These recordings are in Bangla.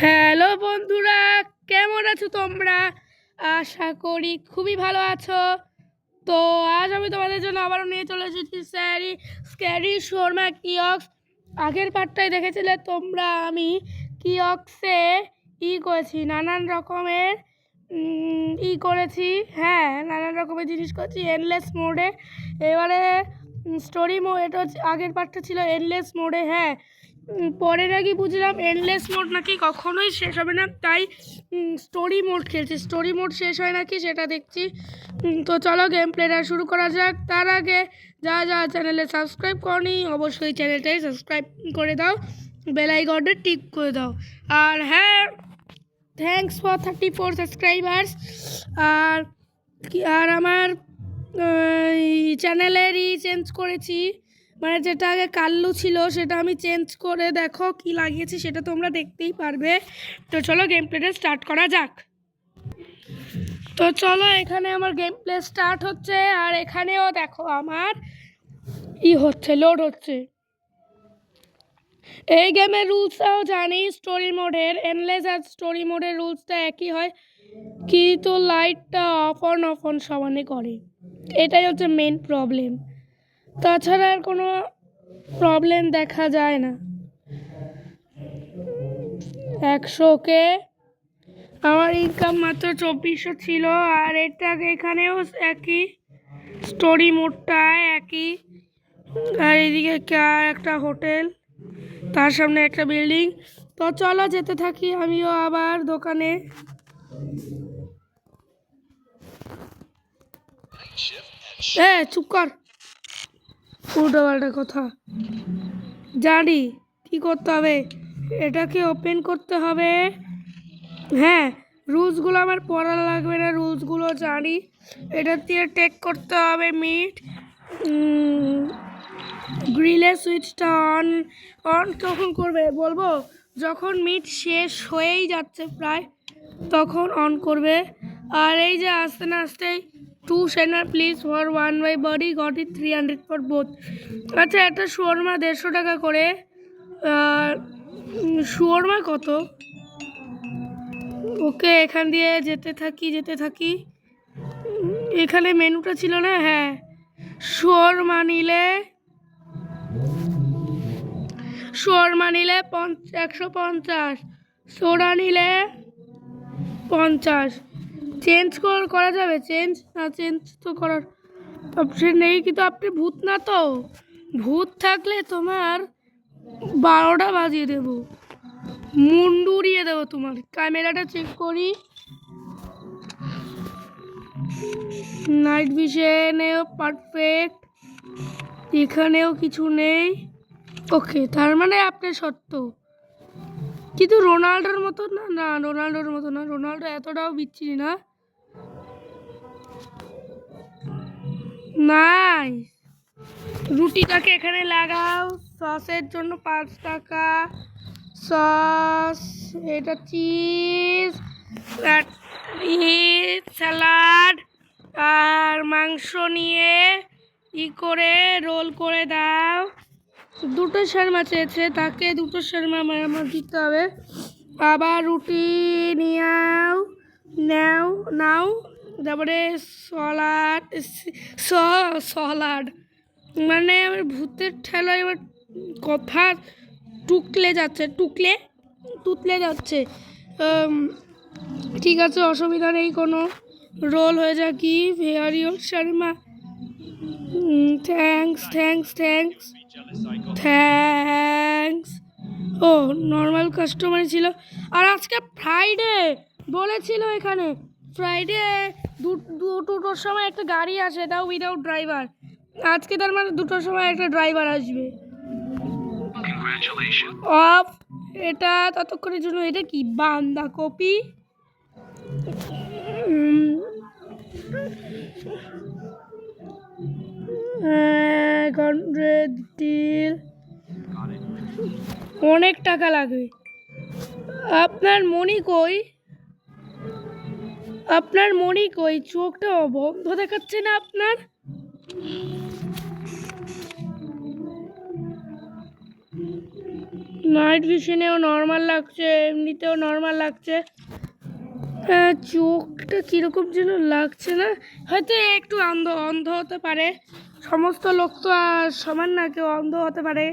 হ্যালো বন্ধুরা, কেমন আছো তোমরা? আশা করি খুবই ভালো আছো। তো আজ আমি তোমাদের জন্য আবারও নিয়ে চলে এসেছি স্ক্যারি শর্মা কিয়ক্স। আগের পার্টটাই দেখেছিলে তোমরা, আমি কিয়ক্সে করেছি নানান রকমের করেছি। হ্যাঁ, নানান রকমের জিনিস করেছি এন্ডলেস মোডে। এবারে স্টোরি মোড, এটা হচ্ছে আগের পার্টটা ছিল এন্ডলেস মোডে। হ্যাঁ, পরে নাকি বুঝলাম এন্ডলেস মোড নাকি কখনোই শেষ হবে না, তাই স্টোরি মোড খেলছি। স্টোরি মোড শেষ হয় নাকি সেটা দেখছি। তো চলো গেম প্লেটা শুরু করা যাক। তার আগে যা চ্যানেলে সাবস্ক্রাইব করনি অবশ্যই চ্যানেলটাই সাবস্ক্রাইব করে দাও, বেল আইকনটা টিক করে দাও। আর হ্যাঁ, থ্যাঙ্কস ফর 34 সাবস্ক্রাইবার্স। আর আমার চ্যানেলেরই চেঞ্জ করেছি, মানে যেটা আগে কাল্লু ছিল সেটা আমি চেঞ্জ করে দেখো কি লাগিয়েছি সেটা তোমরা দেখতেই পারবে। তো চলো গেম প্লেটা স্টার্ট করা যাক। তো চলো, এখানে আমার গেম প্লে স্টার্ট হচ্ছে। আর এখানেও দেখো আমার হচ্ছে, লোড হচ্ছে। এই গেমের রুলসটাও জানি, স্টোরি মোডের এন্ডলেস আর স্টোরি মোডের রুলসটা একই হয়, কিন্তু লাইটটা অফ অন সমানে করে, এটাই হচ্ছে মেন প্রবলেম। তাছাড়া আর কোনো প্রবলেম দেখা যায় না। 100K আমার ইনকাম মাত্র 2400 ছিল। আর এটা এখানেও একই, স্টোরি মোডটা একই। আর এদিকে একটা হোটেল, তার সামনে একটা বিল্ডিং। তো চলো যেতে থাকি আমিও আবার দোকানে। চুপ কর, উল্টো পাল্টা কথা। জানি কি করতে হবে, এটাকে ওপেন করতে হবে। হ্যাঁ, রুলসগুলো আমার পড়া লাগবে না, রুলসগুলো জানি। এটা দিয়ে টেক করতে হবে মিট। গ্রিলের সুইচটা অন কখন করবে বলবো? যখন মিট শেষ হয়েই যাচ্ছে প্রায়, তখন অন করবে। আর এই যে আস্তে না আস্তেই 2 সেনার please for 1 by body got it 300 for both. আচ্ছা, একটা শোরমা 150 টাকা করে। শোরমা কত? ওকে, এখান দিয়ে যেতে থাকি। এখানে মেনুটা ছিল না? হ্যাঁ, শোরমা নিলে 150, সোডা নিলে 50। চেঞ্জ করা যাবে? চেঞ্জ তো করার অপশন নেই। কিন্তু আপনি ভূত না তো, ভূত থাকলে তোমার 12টা বাজিয়ে দেবো, মুন্ডু উড়িয়ে দেবো তোমার। ক্যামেরাটা চেক করি, নাইট ভিশনেও পারফেক্ট, এখানেও কিছু নেই। ওকে, তার মানে আপনি সত্য। কিন্তু রোনাল্ডোর মতো না, রোনাল্ডোর মতো না, রোনাল্ডো এতটাও বিচ্ছিরি না। নাই, রুটিটাকে এখানে লাগাও। সসের জন্য 5 টাকা, সস, এটা চিজ, স্যালাড আর মাংস নিয়ে করে রোল করে দাও। 2টো শর্মা চেয়েছে, তাকে 2টো শর্মা আমার দিতে হবে। আবার রুটি নাও। তারপরে সলাড, মানে আমার ভূতের ঠেলায় এবার কথা তুতলে যাচ্ছে। ঠিক আছে, অসুবিধা নেই কোনো। রোল হয়ে যা কি ভেরিও শর্মা। থ্যাঙ্কস। ও, নর্মাল কাস্টমার ছিল। আর আজকে ফ্রাইডে বলেছিল, এখানে ফ্রাইডে 2টোর সময় একটা গাড়ি আসে, তাও উইদাউট ড্রাইভার। আজকে তার মানে 2টোর সময় একটা ড্রাইভার আসবে। অফ, এটা ততক্ষণের জন্য। এটা কি বাঁধাকপি? অনেক টাকা লাগবে। আপনার মনি কই? চোখটা বন্ধ দেখাচ্ছে না আপনার? নাইট ভিশনেও নর্মাল লাগছে, এমনিতেও নর্মাল লাগছে। চোখটা কীরকম যেন লাগছে না, হয়তো একটু অন্ধ অন্ধ হতে পারে। সমস্ত লোক তো আর সমান না, কেউ অন্ধ হতে পারে,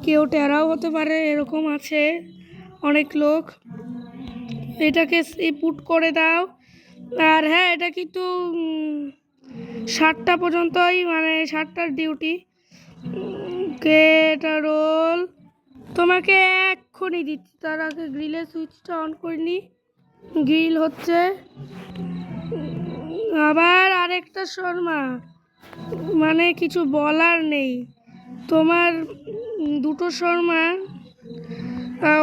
কেউ টেরাও হতে পারে, এরকম আছে অনেক লোক। এটাকে পুট করে দাও। আর হ্যাঁ, এটা কিন্তু 7টা পর্যন্তই, মানে 7টার ডিউটি। কে এটা রোল তোমাকে এক্ষুনি দিচ্ছি, তার আগে গ্রিলের সুইচটা অন করিনি। গ্রিল হচ্ছে, আবার আরেকটা শর্মা, মানে কিছু বলার নেই। তোমার 2টো শর্মা,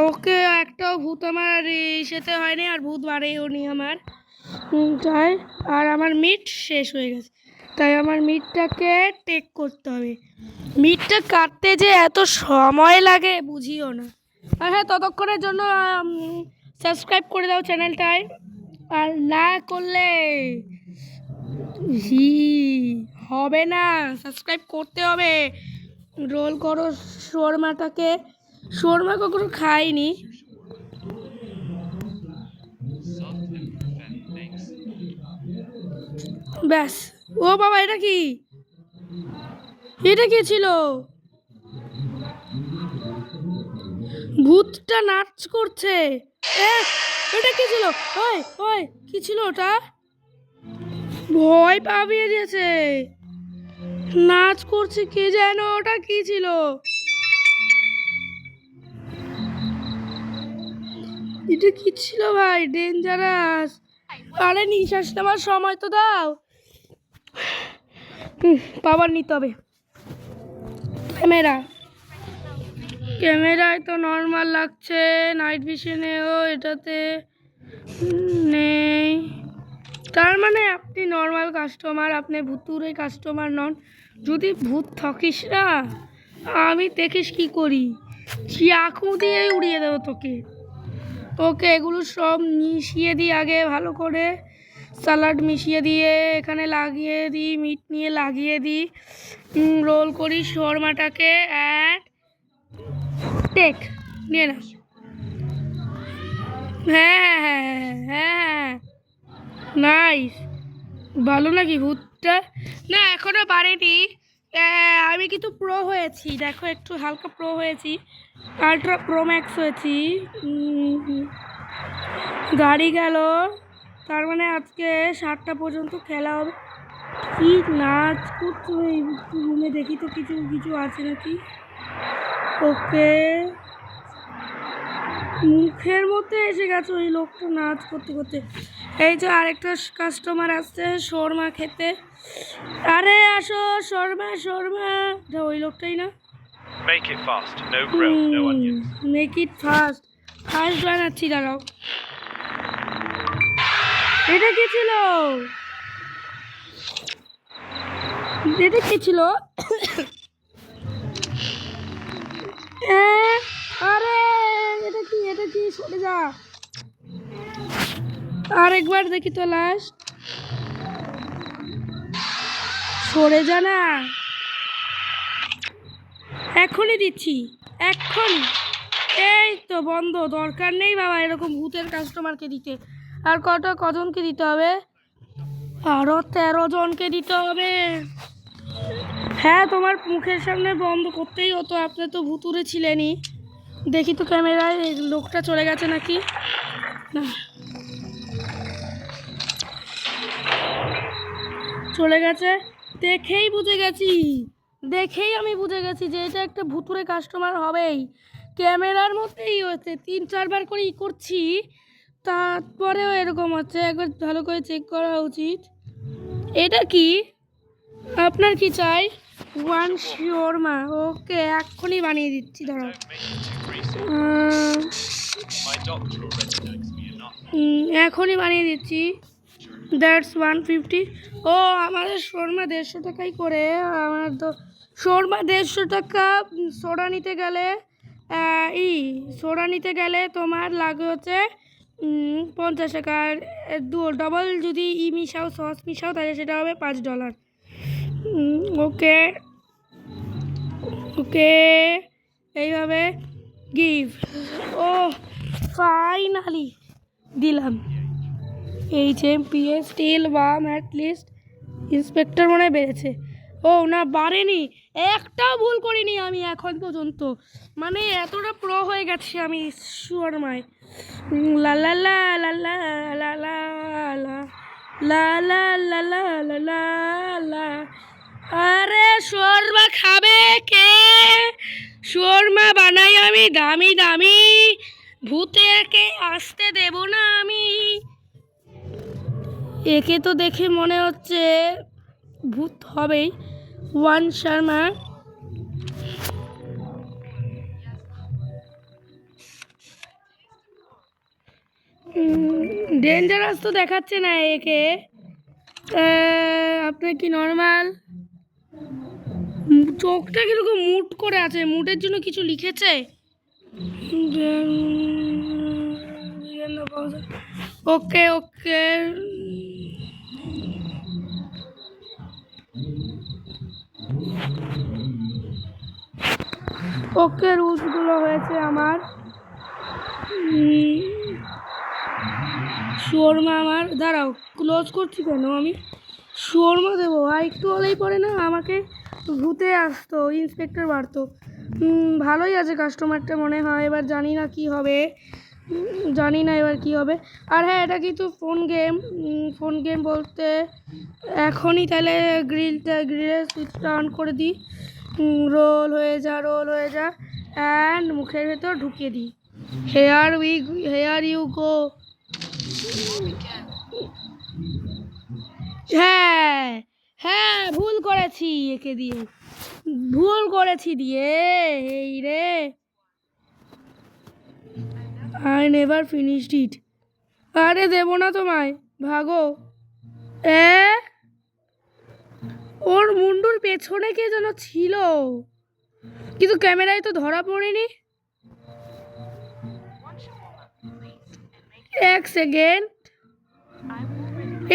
ওকে একটাও ভূত আমার সেতে হয়নি, আর ভূত বাড়েও নি আমার তাই। আর আমার মিট শেষ হয়ে গেছে, তাই আমার মিটটাকে টেক করতে হবে। মিটটা কাটতে যে এত সময় লাগে বুঝিও না। আর হ্যাঁ, ততক্ষণের জন্য সাবস্ক্রাইব করে দাও চ্যানেলটায়, আর না করলে হবে না, সাবস্ক্রাইব করতে হবে। রোল করো শর্মাটাকে, শর্মা কখনো খাইনি। ব্যাস। ও বাবা, এটা কি, এটা কি ছিল? ভূতটা নাচ করছে। এটা কি ছিল? ওই ওই, কি ছিল ওটা? ভয় পাবিয়ে দিয়েছে, নাচ করছে, কে যেন ওটা কি ছিল? এটা কি ছিল ভাই? ডেঞ্জারাস। আরে নিঃশ্বাস নেওয়ার সময় তো দাও। পাওয়ার নিতে হবে। ক্যামেরায় তো নর্মাল লাগছে, নাইট ভিশনেও এটাতে নেই। তার মানে আপনি নর্মাল কাস্টমার, আপনি ভুতুরে কাস্টমার নন। যদি ভূত থাকিস না, আমি দেখিস কি করি, চাকু দিয়ে উড়িয়ে দেবো তোকে। ওকে, এগুলো সব মিশিয়ে দিই আগে ভালো করে, স্যালাড মিশিয়ে দিয়ে এখানে লাগিয়ে দিই, মিট নিয়ে লাগিয়ে দিই, রোল করি শর্মাটাকে, অ্যান্ড টেক নিয়ে না। হ্যাঁ হ্যাঁ হ্যাঁ হ্যাঁ, নাইস। ভালো নাকি ভূতটা? না, এখনও বাড়েনি। আমি কিন্তু প্রো হয়েছি, দেখো একটু হালকা প্রো হয়েছি, আলট্রা প্রো ম্যাক্স হয়েছি। গাড়ি গেল, তার মানে আজকে 7টা পর্যন্ত খেলা হবে। কি নাচ করছো এই রুমে, দেখি তো কিছু কিছু আছে নাকি। ওকে, মুখের মধ্যে এসে গেছে ওই লোকটা নাচ করতে করতে। এই যে আরেকটা কাস্টমার আসছে শর্মা খেতে। আরে আসো, শর্মা শর্মা, ওই লোকটাই না? Make it fast, no grill, no onions. Make it fast, fast বানাচ্ছি, দাঁড়াও। এটা কি ছিল? এটা কি ছিল? আরে এটা কি, এটা কি? সরে যা, আরেকবার দেখি তো, লাস্ট। সরে যা না, এখনই দিচ্ছি, এক্ষুনি। এই তো বন্ধ, দরকার নেই বাবা এরকম ভূতের কাস্টমারকে দিতে। আর কজনকে দিতে হবে? আরও 13 জনকে দিতে হবে। হ্যাঁ, তোমার মুখের সামনে বন্ধ করতেই হতো, আপনি তো ভুতুরে ছিলেনই। দেখি তো ক্যামেরায় লোকটা চলে গেছে নাকি না। চলে গেছে, দেখেই আমি বুঝে গেছি যে এটা একটা ভুতুরে কাস্টমার হবেই। ক্যামেরার মধ্যেই হচ্ছে, 3-4 বার করে করছি, তারপরেও এরকম হচ্ছে। একবার ভালো করে চেক করা উচিত। এটা কি, আপনার কি চাই? 1 শর্মা, ওকে, এক্ষুনি বানিয়ে দিচ্ছি, দাঁড়াও। এখনই বানিয়ে দিচ্ছি। দ্যাটস 150। ও, আমাদের শর্মা 150 টাকাই করে। আমার তো শর্মা 150 টাকা। সোডা নিতে গেলে সোডা নিতে গেলে তোমার লাগে হচ্ছে 50 টাকা। ডবল যদি মিশাও, সস মিশাও, তাহলে সেটা হবে $5। ওকে ওকে, এইভাবে গিভ। ও ফাইনালি দিলাম। HMPS স্টিল বাম অ্যাটলিস্ট ইন্সপেক্টর মনে হয় বেড়েছে। ও না বাড়েনি, একটাও ভুল করিনি আমি এখন পর্যন্ত, মানে এতটা প্রো হয়ে গেছি আমি শর্মায়। লা লা লা লা লা লা লা লা লা লা লা লা লা লা। আরে শর্মা খাবে কে? শর্মা বানাই আমি দামি দামি, ভূতেরকে আসতে দেব না আমি। একে তো দেখে মনে হচ্ছে ভূত হবেই। ওয়ান শর্মা। ডেঞ্জারাস তো দেখাচ্ছে না একে। আপনার কি নর্মাল? চোখটা কিরকম মুট করে আছে, মুটের জন্য কিছু লিখেছে। ওকে ওকে, ওকে রুলসগুলো হয়েছে আমার। শর্মা আমার, দাঁড়াও ক্লোজ করছি কেন আমি? শর্মা দেবো আর একটু হলেই পরে না আমাকে ভূতে আসতো, ইন্সপেক্টর বাড়তো। ভালোই আছে কাস্টমারটা মনে হয়, এবার জানি না কি হবে, জানি না এবার কি হবে। আর হ্যাঁ, এটা কিন্তু ফোন গেম। ফোন গেম বলতে এখনই তাহলে গ্রিলের সুইচটা অন করে দিই। রোল হয়ে যা, রোল হয়ে যা, অ্যান্ড মুখের ভেতর ঢুকিয়ে দিই। Here you go. হ্যাঁ হ্যাঁ, ভুল করেছি একে দিয়ে, ভুল করেছি দিয়ে। এই রে, আই নেভার ফিনিশড ইট। আরে দেবো না তোমায়, ভাগো। ওর মুন্ডুর পেছনে কে যেন ছিল, কিন্তু ক্যামেরায় তো ধরা পড়েনি। এক সেকেন্ড,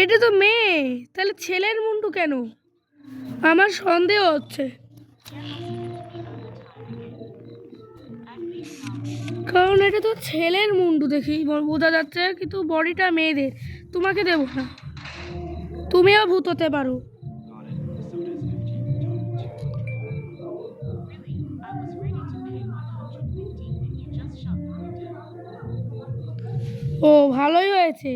এটা তো মেয়ে, তাহলে ছেলের মুন্ডু কেন? আমার সন্দেহ হচ্ছে, কারণ এটা তো ছেলের মুন্ডু দেখেই বোঝা যাচ্ছে, কিন্তু বডিটা মেয়েদের। তোমাকে দেবো না, তুমিও ভূত হতে পারো। ও ভালোই হয়েছে,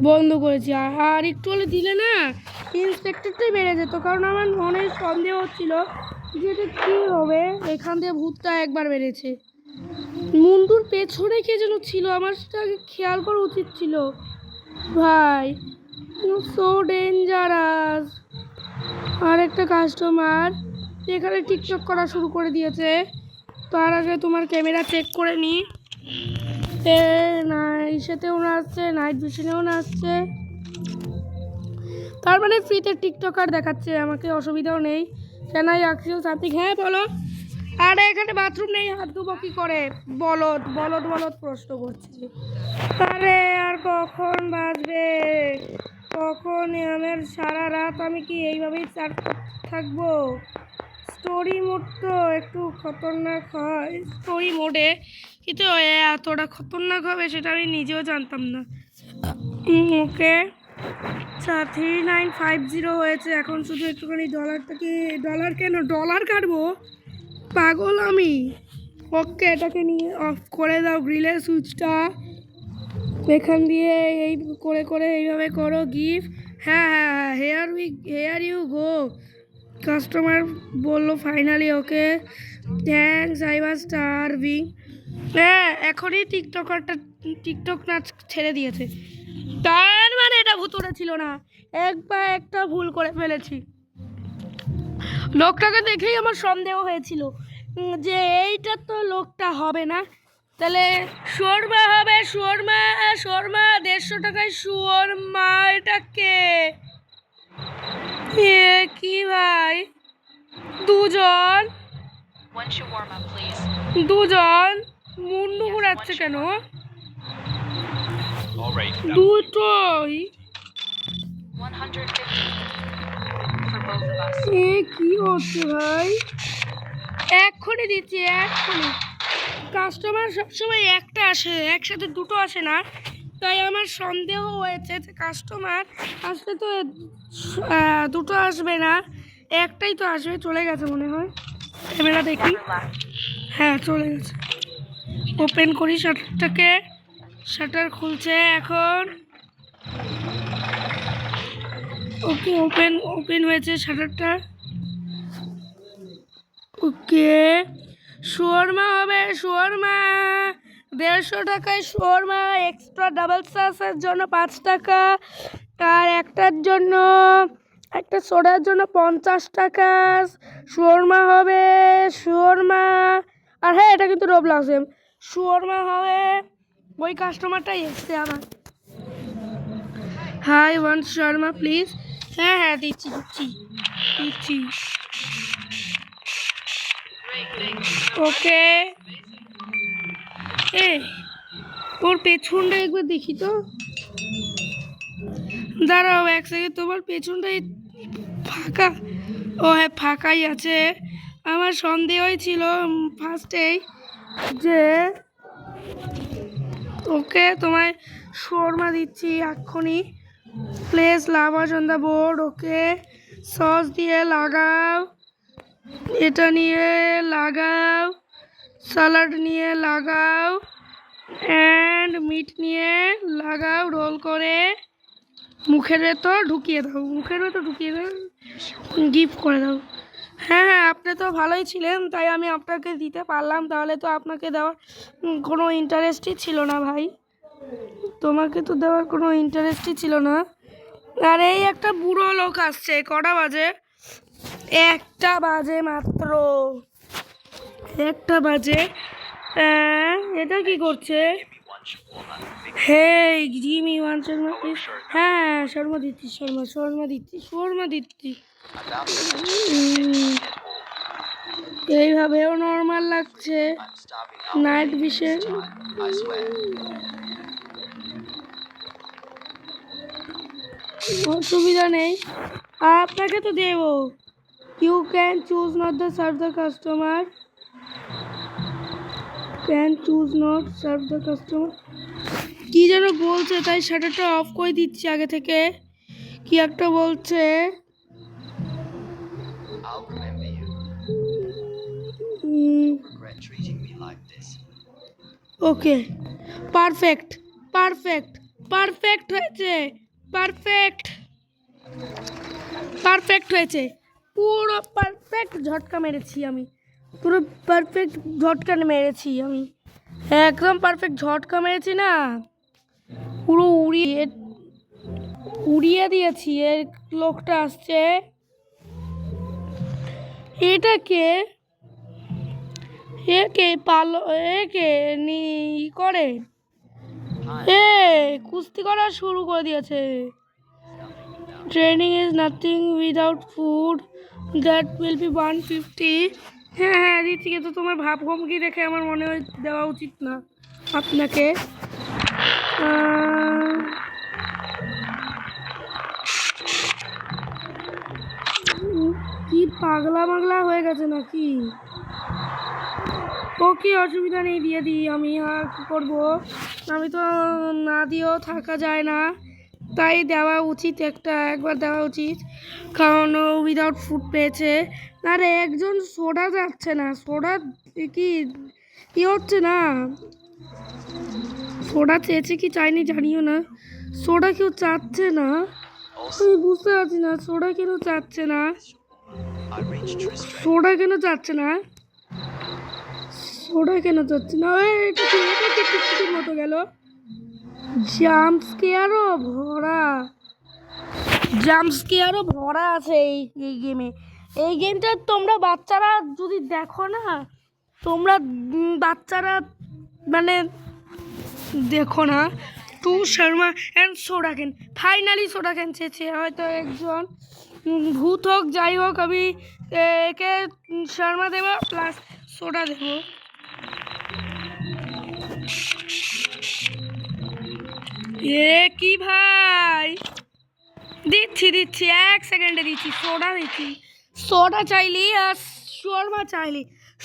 বন্ধ করেছি। আর একটু হলে দিলে না ইন্সপেক্টরটাই বেড়ে যেত, কারণ আমার মনে সন্দেহ হচ্ছিল যে এটা কী হবে। এখান থেকে ভূতটা একবার বেড়েছে। মুন্ডুর পেছনে কে যেন ছিল, আমার সেটা আগে খেয়াল করা উচিত ছিল ভাই। So dangerous. আর একটা কাস্টমার এখানে টিকটক করা শুরু করে দিয়েছে। তার আগে তোমার ক্যামেরা চেক করে নিই। না, ইসেতেও না আসছে, নাইট ভিশনেও না আসছে, তার মানে ফ্রিতে টিকটকার দেখাচ্ছে আমাকে, অসুবিধাও নেই। Can I ask you something? হ্যাঁ বলো। আরে এখানে বাথরুম নেই, হাত ধুবো কী করে? বলদ বলদ বলদ প্রশ্ন করছে। আরে আর কখন বাজবে, কখন আমার সারা রাত আমি কি এইভাবেই থাকবো? স্টোরি মোড তো একটু খতরনাক হয় স্টোরি মোডে, কিন্তু এতটা খতরনাক হবে সেটা আমি নিজেও জানতাম না। ওকে, আচ্ছা 3950 হয়েছে। এখন শুধু একটুখানি ডলারটাকে, ডলার কেন ডলার কাটবো, পাগল আমি? ওকে, এটাকে নিয়ে অফ করে দাও গ্রিলের সুইচটা। এখান দিয়ে এই করে করে এইভাবে করো গিফট। হ্যাঁ হ্যাঁ, হেয়ার ইউ গো। কাস্টমার বললো finally okay, thanks, I was starving. হ্যাঁ, এখনই টিকটক নাচ ছেড়ে দিয়েছে, তার মানে এটা ভুতুড়ে ছিল না, একবার একটা ভুল করে ফেলেছি। লোকটাকে দেখেই আমার সন্দেহ হয়েছিল যে এইটা তো লোকটা হবে না, তাহলে শর্মা হবে। শর্মা, শর্মা 150 টাকায় শর্মা। এটা কে? কি ভাই, দুজন মুন্ডু ঘুরাচ্ছে কেন? Alright, দুটোই কি হচ্ছে ভাই? এক্ষুনি দিচ্ছি, এক্ষুনি। কাস্টমার সবসময় একটা আসে, একসাথে দুটো আসে না, তাই আমার সন্দেহ হয়েছে যে কাস্টমার আসলে তো দুটো আসবে না, একটাই তো আসবে। চলে গেছে মনে হয়, ক্যামেরা দেখি। হ্যাঁ, চলে গেছে। ওপেন করি শাটারটাকে। শাটার খুলছে এখন। ওকে, ওপেন হয়েছে শাটারটা। ওকে, শোরমা হবে, শোরমা 150 টাকায় শোরমা। এক্সট্রা ডাবল সসের জন্য 5 টাকা, আর একটার জন্য, একটা সোডার জন্য 50 টাকা শোরমা হবে। শোরমা, আর হ্যাঁ, এটা কিন্তু রোবলক্সে শোরমা হবে। ওই কাস্টমারটাই এসছে আমার। Hi, one Sharma please. হ্যাঁ হ্যাঁ, দিচ্ছি দিচ্ছি দিচ্ছি। ওকে, এ ওর পেছনটা একবার দেখি তো। দাঁড়াও এক সেকেন্ড, তোমার পেছনটাই ফাঁকা? ও হ্যাঁ, ফাঁকাই আছে। আমার সন্দেহই ছিল ফার্স্টেই যে ওকে, তোমায় শর্মা দিচ্ছি এক্ষুনি। Place লাভাস on the board. Okay, sauce দিয়ে লাগাও, এটা নিয়ে লাগাও, স্যালাড নিয়ে লাগাও, অ্যান্ড মিট নিয়ে লাগাও। রোল করে মুখের ভেতর ঢুকিয়ে দাও, মুখের ভেতর ঢুকিয়ে দাও, গিফট করে দাও। হ্যাঁ হ্যাঁ, আপনি তো ভালোই ছিলেন, তাই আমি আপনাকে দিতে পারলাম। তাহলে তো আপনাকে দেওয়ার কোনো ইন্টারেস্টই ছিল না ভাই, তোমাকে তো দেওয়ার কোনো ইন্টারেস্টই ছিল না। আর এই একটা বুড়ো লোক আসছে। কটা বাজে? 1টা বাজে মাত্র, 1টা বাজে। এটা কি করছে? হে, জিমি ওয়ান শর্মা প্লিজ। হ্যাঁ, শর্মা দিচ্ছি, শর্মা দিচ্ছি। এইভাবেও নর্মাল লাগছে। নাইট ভিশন, অসুবিধা নেই, আপনাকে তো দেবো। You can choose not the serve the customer, কি যেন বলছে, তাই শাটারটা অফ করে দিচ্ছি আগে থেকে। কি একটা বলছে। ওকে, পারফেক্ট হয়েছে, পারফেক্ট হয়েছে, পুরো পারফেক্ট ঝটকা মেরেছি আমি, একদম পারফেক্ট ঝটকা মেরেছি না, পুরো উড়িয়ে দিয়েছি। এর লোকটা আসছে, এটাকে একে করে কুস্তি করা শুরু করে দিয়েছে। Training is nothing without food, that will be 150। হ্যাঁ হ্যাঁ, দিচ্ছি, কিন্তু তোমার ভাবভঙ্গি দেখে আমার মনে হয় দেওয়া উচিত না আপনাকে। কি পাগলা মাগলা হয়ে গেছে নাকি? ওকে, অসুবিধা নেই, দিয়ে দিই আমি। আর কী করবো, আমি তো না দিয়েও থাকা যায় না, তাই দেওয়া উচিত, একবার দেওয়া উচিত, কারণ উইদাউট ফুড পেয়েছে। আরে একজন সোডা যাচ্ছে না, সোডা কি হচ্ছে না, সোডা চেয়েছে কি চাইনি জানিও না, সোডা কেউ চাচ্ছে না, আমি বুঝতে পারছি না সোডা কেন চাচ্ছে না, এটা টিকটিকির মতো গেল। জাম্প স্কেয়ারও ভরা আছে এই গেমে। এই গেমটা তোমরা বাচ্চারা যদি দেখো না, তোমরা বাচ্চারা মানে দেখো না। Two shawarma and soda can, finally soda can চেয়েছে, হয়তো একজন ভূত হোক, যাই হোক, আমি একে শর্মা দেবো প্লাস সোডা দেবো। কি ভাই, দিচ্ছি 1 সেকেন্ডে দিচ্ছি, সোডা চাইলি আর শর্মা চাইলি,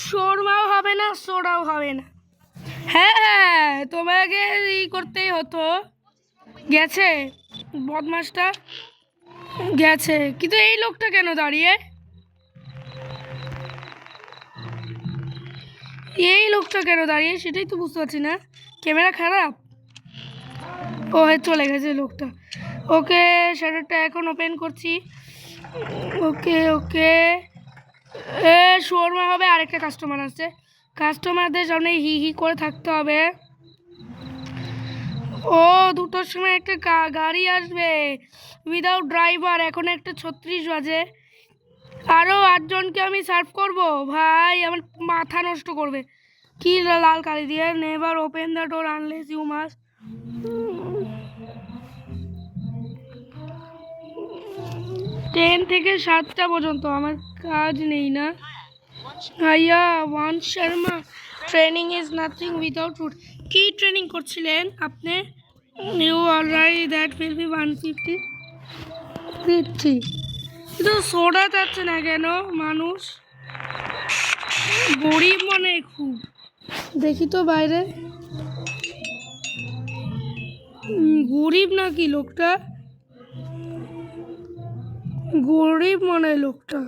শর্মাও হবে না, সোডাও হবে না। হ্যাঁ তোমাকে করতেই হতো। গেছে বদমাসটা, গেছে। কিন্তু এই লোকটা কেন দাঁড়িয়ে? এই লোকটা কেন দাঁড়িয়ে সেটাই তো বুঝতে পারছি না। ক্যামেরা খারাপ। ও চলে গেছে লোকটা। ওকে, শাটারটা এখন ওপেন করছি। ওকে ওকে, শোরমা হবে। আরেকটা কাস্টমার আসছে, কাস্টমারদের সামনে হি হি করে থাকতে হবে। ও 2টোর সময় একটা গাড়ি আসবে উইদাউট ড্রাইভার। এখন 1:36 বাজে। আরও 8জনকে আমি সার্ভ করব। ভাই আমার মাথা নষ্ট করবে। কি লাল কালি দিয়ে, never open the door unless you must. 10 থেকে 7টা পর্যন্ত আমার কাজ নেই না। ভাইয়া one shawarma, training is nothing without root. কি ট্রেনিং করছিলেন আপনি? You alright that will be 150 দিচ্ছি। কিন্তু সোডা চাচ্ছে না কেন মানুষ? গরিব মনে খুব। দেখি তো বাইরে, গরিব নাকি লোকটা? গরিব মনে হয় লোকটা।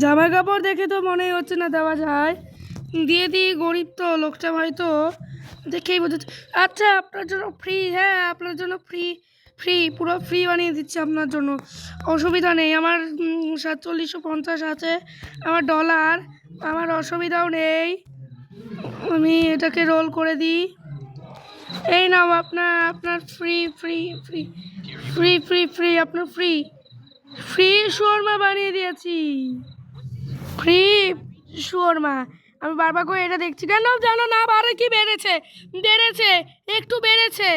জামা কাপড় দেখে তো মনে হচ্ছে না দেওয়া যায়। দিয়ে দিই, গরিব তো লোকটা হয়তো দেখেই বোঝাচ্ছে। আচ্ছা আপনার জন্য ফ্রি, হ্যাঁ আপনার জন্য ফ্রি, ফ্রি পুরো ফ্রি বানিয়ে দিচ্ছি আপনার জন্য। অসুবিধা নেই, আমার 4750 আছে আমার ডলার, আমার অসুবিধাও নেই। আমি এটাকে রোল করে দিই। এই নাও আপনার আপনার free free free free free free আপনার ফ্রি ফ্রি শর্মা বানিয়ে দিয়েছি। ফ্রি শর্মা। আমি বারবার করে এটা দেখছি কেন জানো না? বারে কি বেড়েছে, বেড়েছে, একটু বেড়েছে,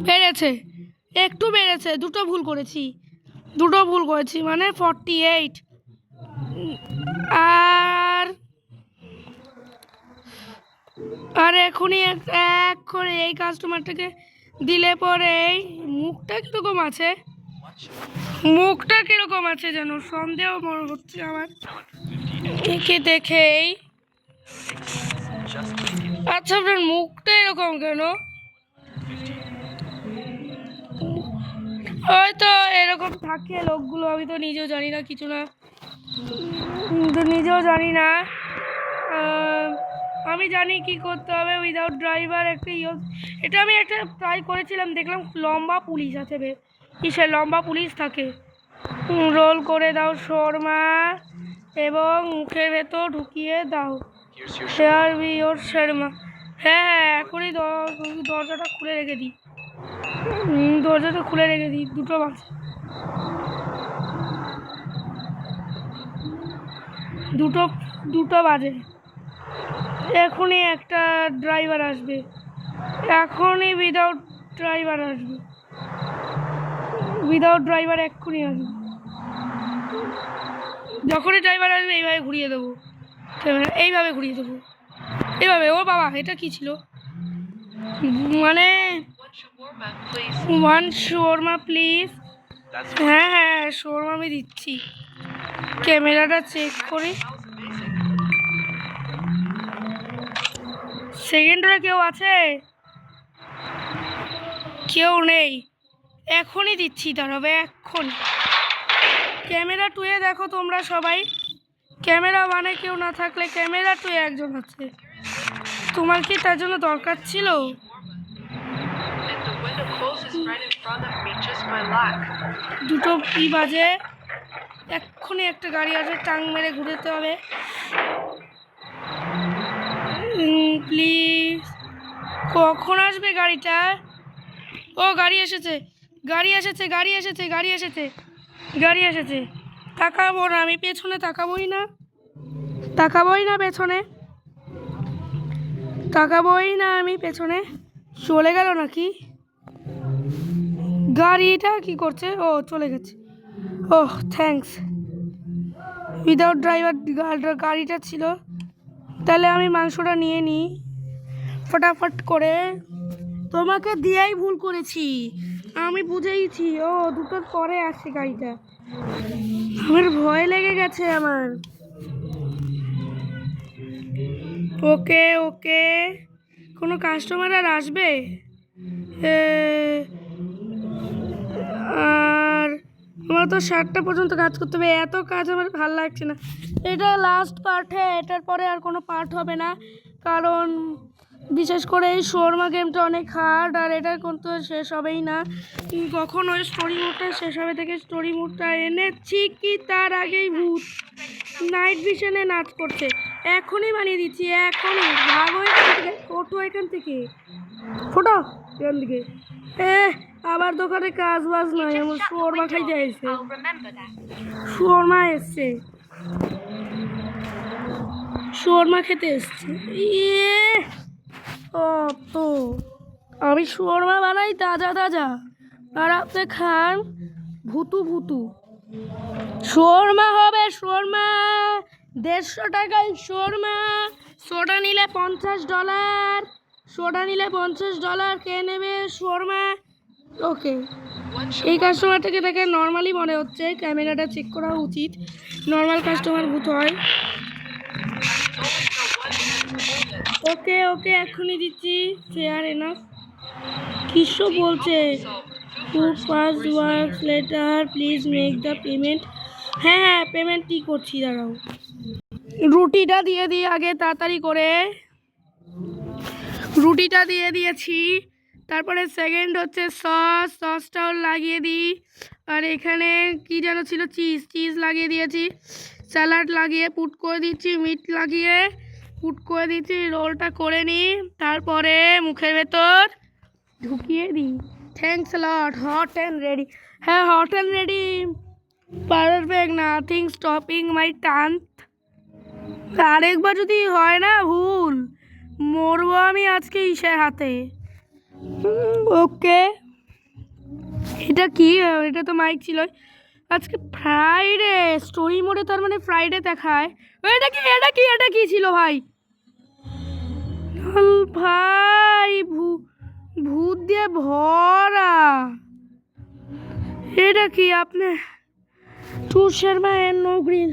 বেড়েছে, একটু বেড়েছে। দুটো ভুল করেছি, দুটো ভুল করেছি, মানে 48। আর আর এখনই এক করে এই কাস্টমারটাকে দিলে পরে। মুখটা কীরকম আছে, মুখটা কীরকম আছে যেন সন্দেহ মনে হচ্ছে আমার একে দেখেই। আচ্ছা আপনার মুখটা এরকম কেন? হয়তো এরকম থাকে লোকগুলো, আমি তো নিজেও জানি না কিছু না, তো নিজেও জানি না। আমি জানি কি করতে হবে। উইদাউট ড্রাইভার একটা এটা আমি একটা ট্রাই করেছিলাম, দেখলাম লম্বা পুলিশ আছে, কিসের লম্বা পুলিশ থাকে। রোল করে দাও শর্মা এবং মুখের ভেতর ঢুকিয়ে দাও। Share B your Sharma. হ্যাঁ হ্যাঁ এখনই দরজাটা খুলে রেখে দিই, দরজাটা খুলে রেখে দিই। 2টো বাজে, 2টো বাজে। এখনই একটা ড্রাইভার আসবে, এখনই উইদাউট ড্রাইভার আসবে, উইদাউট ড্রাইভার এক্ষুনি আসবে। যখনই ড্রাইভার আসবে এইভাবে ঘুরিয়ে দেবো, এইভাবে ঘুরিয়ে দেবো, এইভাবে। ও বাবা এটা কি ছিল? মানে ওয়ান শর্মা প্লিজ। হ্যাঁ হ্যাঁ শর্মা আমি দিচ্ছি। ক্যামেরাটা চেক করি। সেকেন্ড রোলে কেউ আছে? কেউ নেই। এখনই দিচ্ছি, দাঁড়াবে এখন। ক্যামেরা 2-এ দেখো তোমরা সবাই। ক্যামেরা 1-এ কেউ না থাকলে ক্যামেরা 2-এ একজন আছে। তোমার কি তার জন্য দরকার ছিল? 2টো কি বাজে? এক্ষুনি একটা গাড়ি আছে, টাং মেরে ঘুরতে হবে প্লিজ। কখন আসবে গাড়িটা? ও গাড়ি এসেছে, গাড়ি এসেছে, গাড়ি এসেছে, গাড়ি এসেছে, গাড়ি এসেছে। তাকাবো না আমি পেছনে, তাকাবোই না, তাকাবোই না পেছনে, তাকাবোই না আমি পেছনে। চলে গেল নাকি? গাড়িটা কি করছে? ও চলে গেছে। ওহ থ্যাঙ্কস। উইদাউট ড্রাইভার গাড়িটা ছিল। তাহলে আমি মাংসটা নিয়ে নিই ফটাফট করে। তোমাকে দিয়েই ভুল করেছি, আমি বুঝেইছি। ও 2টোর পরে আসছে গাড়িটা, আমার ভয় লেগে গেছে। আমার ওকে ওকে, কোনো কাস্টমার আর আসবে? এ, আর আমার তো 7টা পর্যন্ত কাজ করতে হবে, এত কাজ আমার ভালো লাগছে না। এটা লাস্ট পার্ট, হ্যাঁ এটার পরে আর কোনো পার্ট হবে না, কারণ বিশেষ করে এই শর্মা গেমটা অনেক হার্ড, আর এটা কিন্তু শেষ হবেই না। কখন ওই স্টোরি মোডটা শেষ হবে থেকে স্টোরি মোডটা এনেছি কি তার আগেই ভূত নাইট ভিশনে নাচ করছে। এখনই বানিয়ে দিচ্ছি, এখনই ভাগো এখান থেকে, ওঠো এখান থেকে, ফোটো এখান থেকে। আবার দোকানে কাজ বাজ নয়, আমার শর্মা খাইতে এসছে, শর্মা এসছে, শর্মা খেতে এসছে। ইয়ে ও তো আমি শর্মা বানাই তাজা তাজা, আর আপনি খান ভুতু ভুতু। শর্মা হবে, শর্মা 150 টাকায় শর্মা। সোডা নিলে $50, সোডা নিলে $50, কে নেবে শর্মা? ওকে, এই কাস্টমারটাকে দেখে নর্মালি মনে হচ্ছে, ক্যামেরাটা চেক করা উচিত, নর্মাল কাস্টমার ভূত হয়। ওকে ওকে, এখনই দিচ্ছি, ফেয়ার এনাফ। কিসব বলছে, খুব fast works letter please make the payment. হ্যাঁ হ্যাঁ পেমেন্টই করছি, দাঁড়াও। রুটিটা দিয়ে দিই আগে তাড়াতাড়ি করে, রুটিটা দিয়ে দিয়েছি, তারপরে সেকেন্ড হচ্ছে সসটাও লাগিয়ে দিই, আর এখানে কি যেন ছিল, চিজ লাগিয়ে দিয়েছি, স্যালাড লাগিয়ে পুট করে দিচ্ছি, মিট লাগিয়ে পুট করে দিচ্ছি, রোলটা করে নিই, তারপরে মুখের ভেতর ঢুকিয়ে দিই। Thanks lot, hot and ready. হ্যাঁ hot and ready, perfect, nothing stopping my টান। আরেকবার যদি হয় না ভুল, মরবো আমি আজকে ইসের হাতে। ওকে, এটা কি? এটা তো মাইক ছিল। আজকে ফ্রাইডে, স্টোরি মোডে তার মানে ফ্রাইডে দেখায়। এটা কি এটা কি এটা কি ছিল ভাই? ভাই ভূত দিয়ে ভরা, এটা কি? আপনি two shawarma and no green,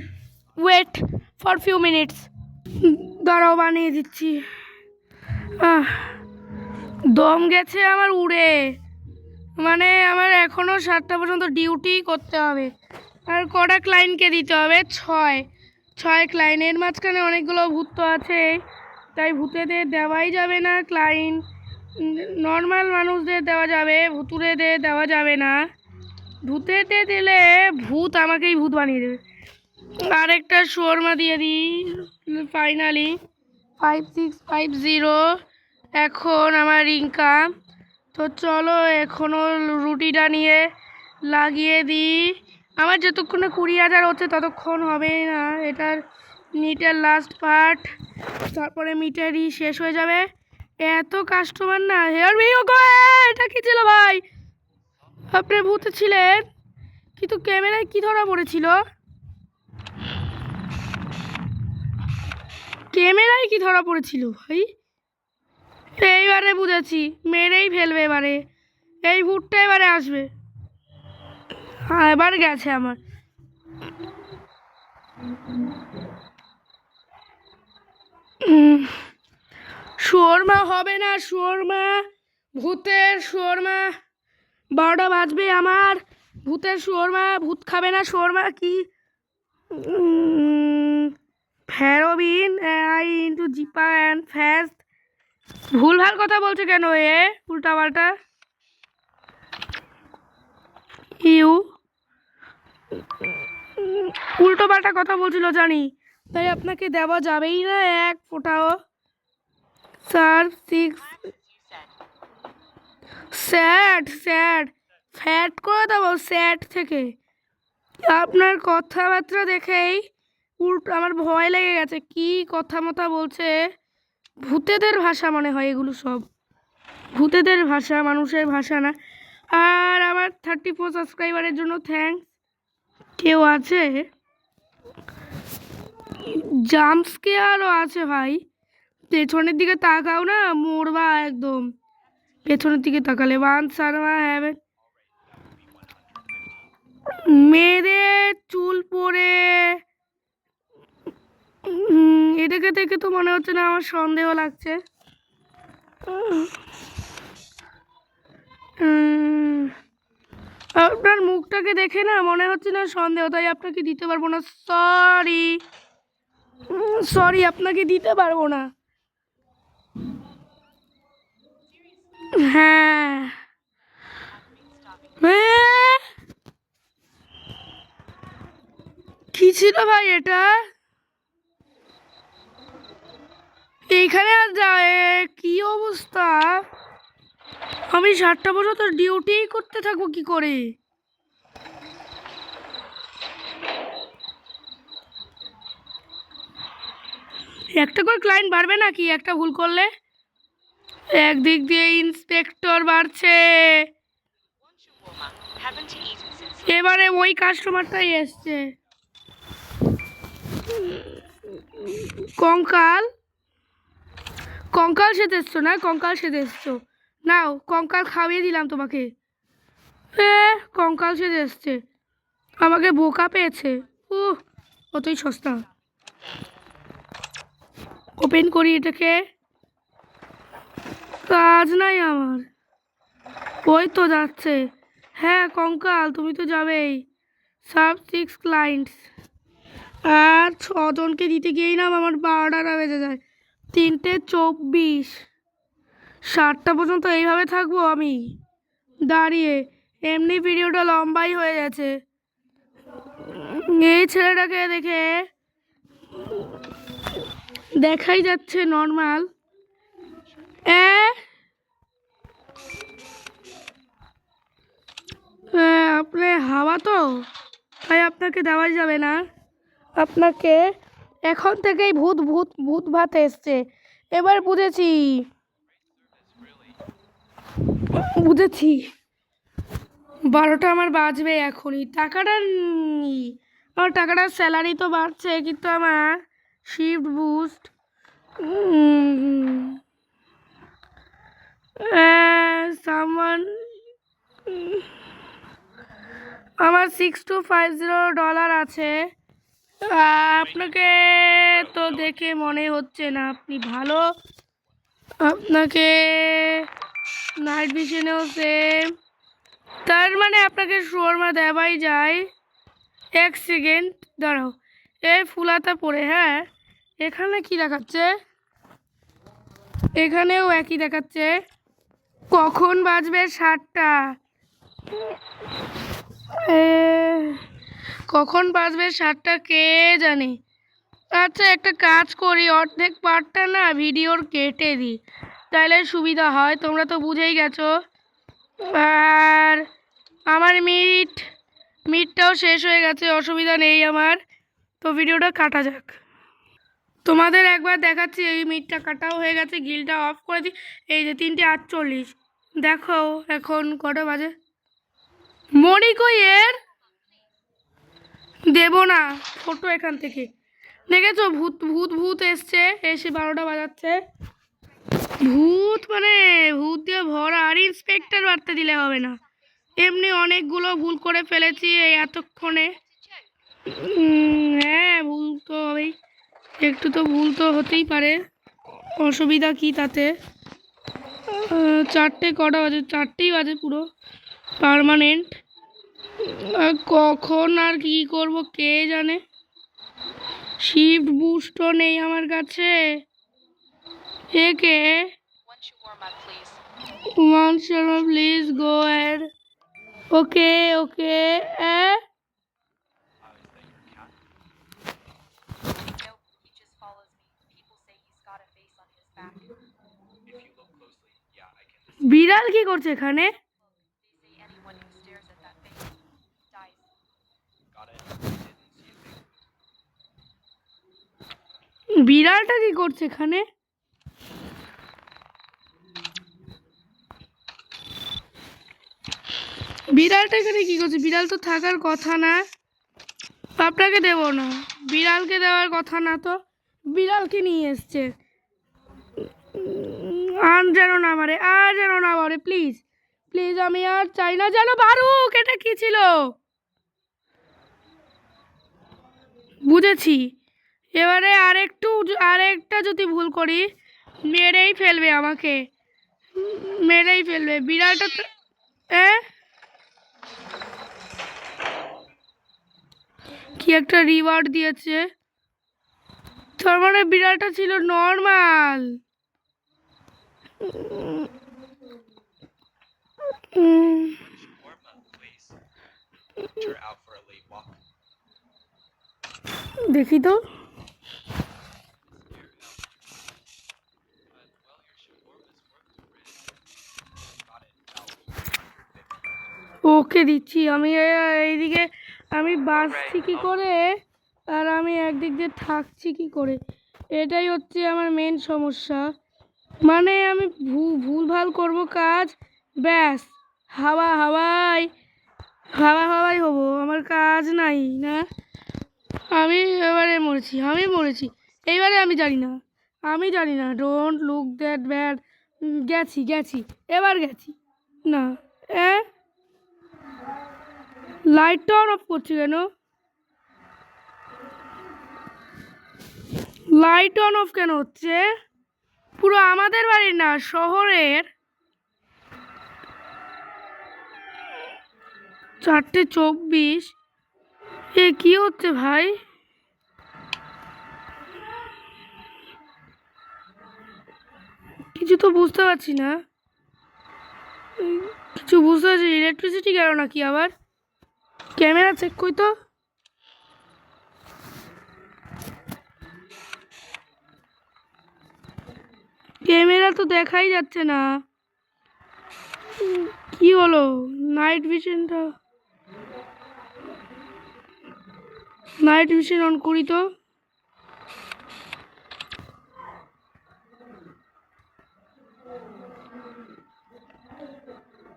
wait for few minutes, দাঁড়াও বানিয়ে দিচ্ছি। দম গেছে আমার উড়ে, মানে আমার এখনও 7টা পর্যন্ত ডিউটি করতে হবে, আর কটা ক্লায়েন্টকে দিতে হবে? 6 ক্লায়েন্টের মাঝখানে অনেকগুলো ভূত তো আছে, তাই ভূতেদের দেওয়াই যাবে না ক্লায়েন্ট, নর্মাল মানুষদের দেওয়া যাবে, ভুতুরেদের দেওয়া যাবে না। ভূতেদের দিলে ভূত আমাকেই ভূত বানিয়ে দেবে। আরেকটা শর্মা দিয়ে দিই ফাইনালি, 5650 এখন আমার ইনকাম। তো চলো এখনও রুটিটা নিয়ে লাগিয়ে দিই, আমার যতক্ষণ না 20,000 হচ্ছে ততক্ষণ হবেই না, এটার মিটের লাস্ট পার্ট, তারপরে মিটেরই শেষ হয়ে যাবে। এত কাস্টমার না, হেয়ার মি গো। এটা কি ছিল ভাই? আপনি ভূত ছিলেন, কিন্তু ক্যামেরায় কি ধরা পড়েছিল? ক্যামেরায় কি ধরা পড়েছিল ভাই? এইবারে বুঝেছি, মেরেই ফেলবে এবারে, এই ভূতটা এবারে আসবে। হ্যাঁ এবার গেছে আমার। শর্মা হবে না, শর্মা, ভূতের শর্মা, 12টা বাজবে আমার, ভূতের শর্মা, ভূত খাবে না শর্মা। কি ফেরোবিন আই ইন্টু জিপা অ্যান্ড ফ্যাস্ট, ভুলভাল কথা বলছে কেন এ? উল্টা পাল্টা উল্টো পাল্টা কথা বলছিল জানি, তাই আপনাকে দেওয়া যাবেই না এক ফোঁটাও। সার্ভ 6 স্যাড ফ্যাট করে দেবো স্যাট থেকে। আপনার কথাবার্তা দেখেই উল্টো আমার ভয় লেগে গেছে, কি কথা মতা বলছে, ভূতেদের ভাষা মনে হয় এগুলো সব, ভূতেদের ভাষা, মানুষের ভাষা না। আর আমার 34 সাবস্ক্রাইবারের জন্য থ্যাঙ্কস। কেউ আছে? জাম্প স্কেয়ারও আছে ভাই, পেছনের দিকে তাকাও না, মরবা একদম, পেছনের দিকে তাকালে। ওয়ান শর্মা হ্যাভেন, মেয়েদের চুল পরে এটাকে দেখে তো মনে হচ্ছে না, আমার সন্দেহ লাগছে। উম, আপনার মুখটাকে দেখে না মনে হচ্ছে না সন্দেহ, তাই আপনাকে দিতে পারবো না। সরি সরি, আপনাকে দিতে পারবো না। হ্যাঁ। কি ছিল ভাই এটা? এইখানে আর যায় কি অবস্থা? আমি 7টা পর্যন্ত ডিউটি করতে থাকবো কি করে? একটা করে ক্লায়েন্ট বাড়বে নাকি একটা ভুল করলে? একদিক দিয়ে ইন্সপেক্টর বাড়ছে, এবারে ওই কাস্টমারটাই এসছে। কঙ্কাল কঙ্কাল সেতে এসছো না? কঙ্কাল সেতে এসছো, নাও কঙ্কাল খাইয়ে দিলাম তোমাকে। কঙ্কাল সেতে এসছে, আমাকে বোকা পেয়েছে। কতই সস্তা। ওপেন করি এটাকে, কাজ নাই আমার। ওই তো যাচ্ছে। হ্যাঁ কঙ্কাল, তুমি তো যাবেই। সাব 6 ক্লায়েন্টস, আর 6জনকে দিতে গিয়েই না আমার 12টা বেজে যায়। 3:24। 7টা পর্যন্ত এইভাবে থাকবো আমি দাঁড়িয়ে? এমনি ভিডিওটা লম্বাই হয়ে গেছে। এই ছেলেটাকে দেখে দেখাই যাচ্ছে নর্মাল। আপনি হাওয়া তো, তাই আপনাকে দেওয়াই যাবে না। আপনাকে এখন থেকেই ভূত ভূত ভূত ভাত এসছে। এবার বুঝেছি বুঝেছি 12টা আমার বাজবে এখনই। টাকাটা আমার টাকাটার স্যালারি তো বাড়ছে, কিন্তু আমার শিফট বুস্ট সামান আমার $6250 আছে। আপনাকে তো দেখে মনে হচ্ছে না আপনি ভালো। আপনাকে নাইট ভিশনেও সেম, তার মানে আপনাকে শোরমা দেওয়াই যায়। 1 সেকেন্ড দাঁড়াও, এই ফুলাতা পরে। হ্যাঁ, এখানে কি দেখাচ্ছে? এখানেও একই দেখাচ্ছে। কখন বাজবে 7টা? কখন বাজবে 7টা কে জানে। আচ্ছা একটা কাজ করি, অর্ধেক পার্টটা না ভিডিওর কেটে দিই, তাহলে সুবিধা হয়। তোমরা তো বুঝেই গেছো। আর আমার মিটটাও শেষ হয়ে গেছে, অসুবিধা নেই আমার। তো ভিডিওটা কাটা যাক। তোমাদের একবার দেখাচ্ছি, এই মিটটা কাটাও হয়ে গেছে, গিলটা অফ করে দিই। এই যে 3:48। দেখো এখন কটা বাজে। মনি কই এর? দেব না ফটো এখান থেকে। দেখেছো ভূত ভূত ভূত এসছে, এসে 12টা বাজাচ্ছে। ভূত মানে ভূত দিয়ে ভরা। আর ইন্সপেক্টর বাড়তে দিলে হবে না, এমনি অনেকগুলো ভুল করে ফেলেছি এই এতক্ষণে। হ্যাঁ ভুল তো হবেই, একটু তো ভুল তো হতেই পারে, অসুবিধা কি তাতে। 4টে কটা বাজে? 4টেই বাজে পুরো পার্মানেন্ট। কখন আর কি করব কে জানে। শিফট বুস্টও নেই আমার কাছে। একে one Sharma please go add. Okay okay. বিড়াল কি করছে এখানে? বিড়ালটা কি করছে এখানে? বিড়ালটা এখানে কি করছে? বিড়াল তো থাকার কথা না। আপনাকে দেব না, বিড়ালকে দেওয়ার কথা না তো। বিড়ালকে নিয়ে এসছে। আর যেন না মারে, আর যেন না মারে, প্লিজ প্লিজ। আমি আর চাই না যেন বারুক। এটা কি ছিল? বুঝেছি, এবারে আরেকটা যদি ভুল করি মেরেই ফেলবে আমাকে, মেরেই ফেলবে বিড়ালটা কি একটা রিওয়ার্ড দিয়েছে, তার মানে বিড়ালটা ছিল নর্মাল। দেখি তো ওকে দিচ্ছি আমি। এইদিকে আমি বাঁচছি কি করে আর আমি একদিক দিয়ে থাকছি কি করে, এটাই হচ্ছে আমার মেন সমস্যা। মানে আমি ভুলভাল করবো কাজ, ব্যাস হাওয়াই হবো, আমার কাজ নাই না। আমি মরেছি এইবারে আমি জানি না ডোন্ট লুক দ্যাট ব্যাড। গেছি এবার গেছি না। লাইটটা অন অফ করছি কেন? লাইট অন অফ কেন হচ্ছে? পুরো আমাদের বাড়ির না, শহরের। 4:24। এ কি হচ্ছে ভাই? কিছু তো বুঝতে পারছি না, ইলেকট্রিসিটি গেল নাকি আবার? ক্যামেরা চেক করি তো। ক্যামেরা তো দেখাই যাচ্ছে না, কি হলো? নাইট ভিশন অন করি তো।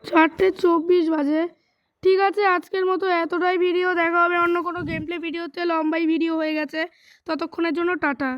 4:24 বাজে। ঠিক আছে, আজকের মতো এতটাই ভিডিও, দেখা হবে অন্য কোনো গেম প্লে ভিডিওতে। লম্বাই ভিডিও হয়ে গেছে, ততক্ষণের জন্য টাটা।